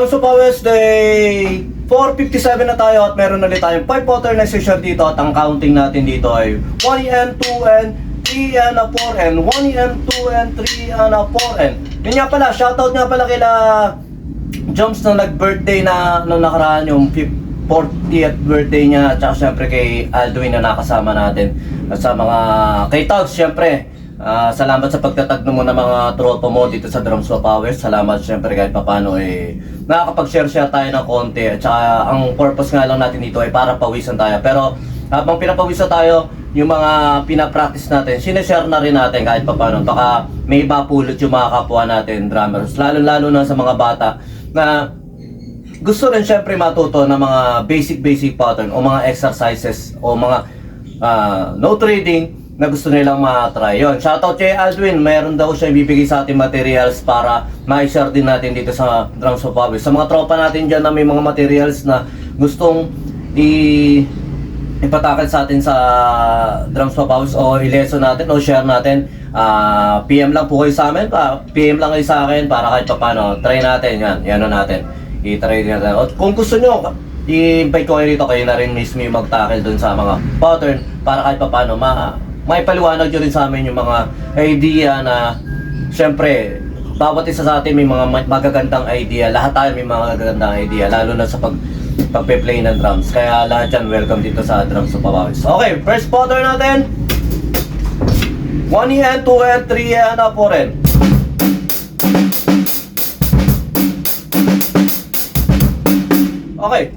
Drums of Powers Day 457 na tayo at meron ulit tayong 5 pattern na session dito at ang counting natin dito ay 1 and 2 and 3 and 4 and 1 and 2 and 3 and 4 and yun nga pala, shoutout nga pala kila Joms na nag-birthday na nung nakaraan yung 40th birthday niya at saka syempre kay Aldwin na nakasama natin at sa mga kay Togs syempre. Salamat sa pagtatag mo ng mga tropa mo dito sa Drums of Powers. Salamat syempre kahit papano nakakapag-share tayo ng konti. At saka ang purpose nga lang natin dito ay para pawisan tayo. Pero habang pinapawisan tayo, yung mga pinapractice natin, sineshare na rin natin kahit papano. Baka may iba pulot yung mga kapwa natin drummers. Lalo na sa mga bata na gusto rin syempre matuto ng mga basic pattern o mga exercises o mga note reading na gusto nilang ma-try. Yun, shoutout kay Aldwin, mayroon daw siya ibibigay sa ating materials para ma-share din natin dito sa Drums of Powers. Sa mga tropa natin dyan na may mga materials na gustong ipatakal sa atin sa Drums of Powers o i-lesson natin o share natin, PM lang po kayo sa amin, PM lang kayo sa akin para kahit paano, try natin yan natin, i-try natin. At kung gusto nyo, i-invite ko kayo dito, kayo na rin mismo yung mag-tackle dun sa mga pattern para kahit paano may paliwanag nyo rin sa amin yung mga idea na syempre bawat isa sa atin may mga magagandang idea, lahat tayo may mga magagandang idea lalo na sa pagpe-play ng drums, kaya lahat yan welcome dito sa Drums of Powers. Okay, first pattern natin 1 and 2 and 3 and 4 and okay.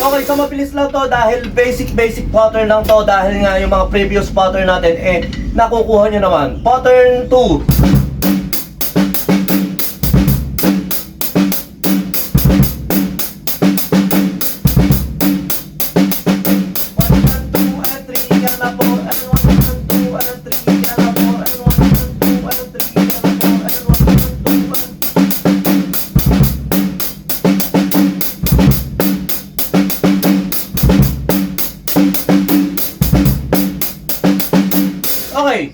Okay, so mabilis lang to dahil basic pattern lang to dahil nga yung mga previous pattern natin nakukuha nyo naman. Pattern 2. Okay,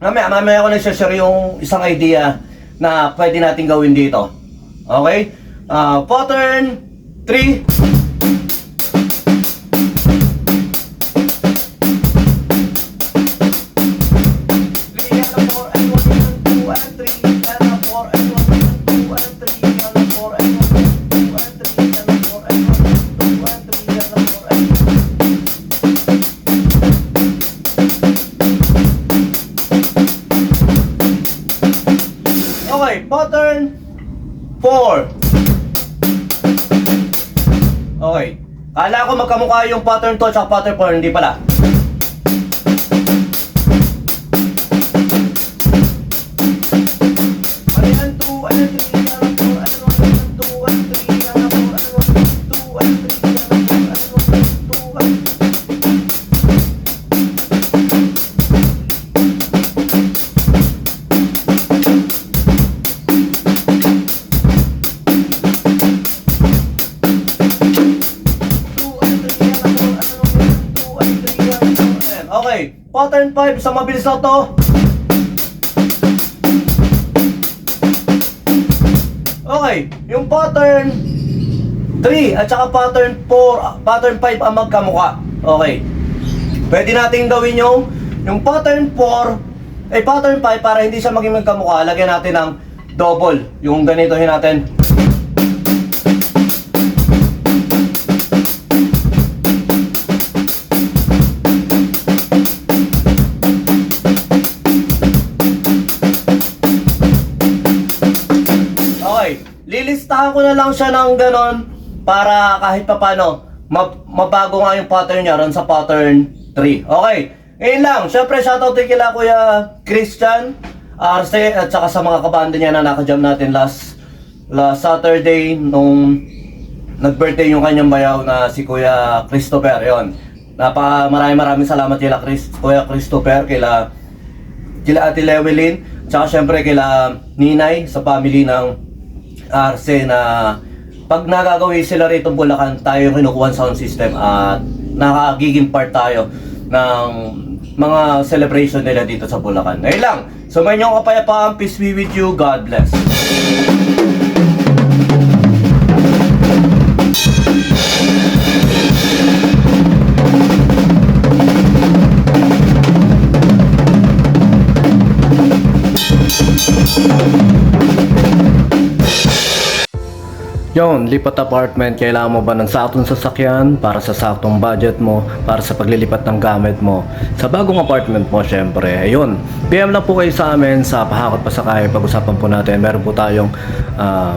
mamaya ako nag-share yung isang idea na pwede natin gawin dito. Okay? Pattern 3. Okay, pattern 4. Okay. Kala ko magkamukha yung pattern 2 at pattern 4, hindi pala. Okay, pattern 5, isang mabilis lang to. Okay, yung pattern 3 at saka pattern 4, pattern 5 ang magkamukha. Okay, pwede natin gawin yung pattern 4, pattern 5 para hindi siya maging magkamukha, lagyan natin ng double, yung ganitohin natin. Lilistahan ko na lang siya ng ganon para kahit papano mabago nga yung pattern niya ron sa pattern 3. Okay, ngayon lang, syempre shoutout din kila Kuya Christian Arce at saka sa mga kabanda niya na nakajam natin last Saturday nung nag-birthday yung kanyang bayaw na si Kuya Christopher. Yon, Maraming salamat kila Kuya Christopher, kila Ate Lewelyn, tsaka syempre kila Ninay sa family ng Arce na pag nagagawin sila rito Bulacan, tayo yung kinukuha sound system at nakagiging part tayo ng mga celebration nila dito sa Bulacan. Ngayon lang, sumayin niyo ang kapayapaan, peace be with you, God bless. Yon, lipat apartment, kailangan mo ba ng saktong sasakyan para sa saktong budget mo, para sa paglilipat ng gamit mo? Sa bagong apartment mo, syempre, ayun. PM lang po kayo sa amin sa Pahakot Pasakay. Pag-usapan po natin, meron po tayong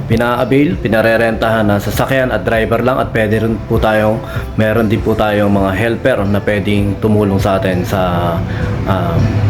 pina-avail, pinarerentahan na sasakyan at driver lang, at meron din po tayong mga helper na pwedeng tumulong sa atin sa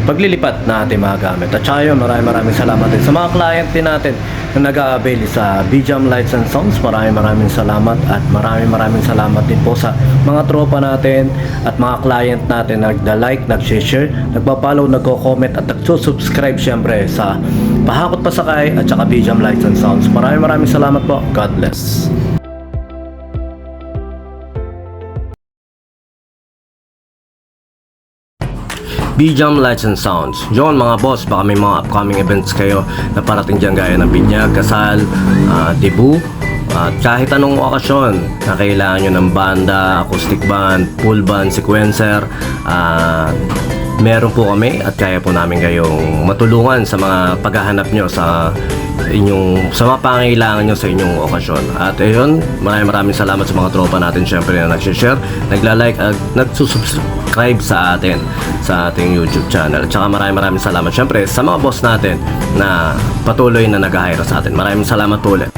paglilipat na ating mga gamit. At saka yun, maraming salamat din sa mga client din natin na nag-a-avail sa BJAM Lights and Sounds. Maraming salamat, at maraming salamat din po sa mga tropa natin at mga client natin na nagda-like, nag-share, nagpa-follow, nagko-comment at nagsusubscribe syempre sa Pahakot Pasakay at saka BJAM Lights and Sounds. Maraming salamat po. God bless. BJAM Lights and Sounds. Yon mga boss, baka may mga upcoming events kayo na parating dyan gaya ng binyag, kasal, debut, at kahit anong okasyon na kailangan nyo ng banda, acoustic band, full band, sequencer, meron po kami at kaya po namin kayong matulungan sa mga paghahanap nyo sa mga pangailangan nyo sa inyong okasyon. At ayun, maraming salamat sa mga tropa natin syempre na nag-share, nagla-like at nagsusubscribe sa atin sa ating YouTube channel. At saka maraming salamat syempre sa mga boss natin na patuloy na nag-hire sa atin. Maraming salamat po ulit.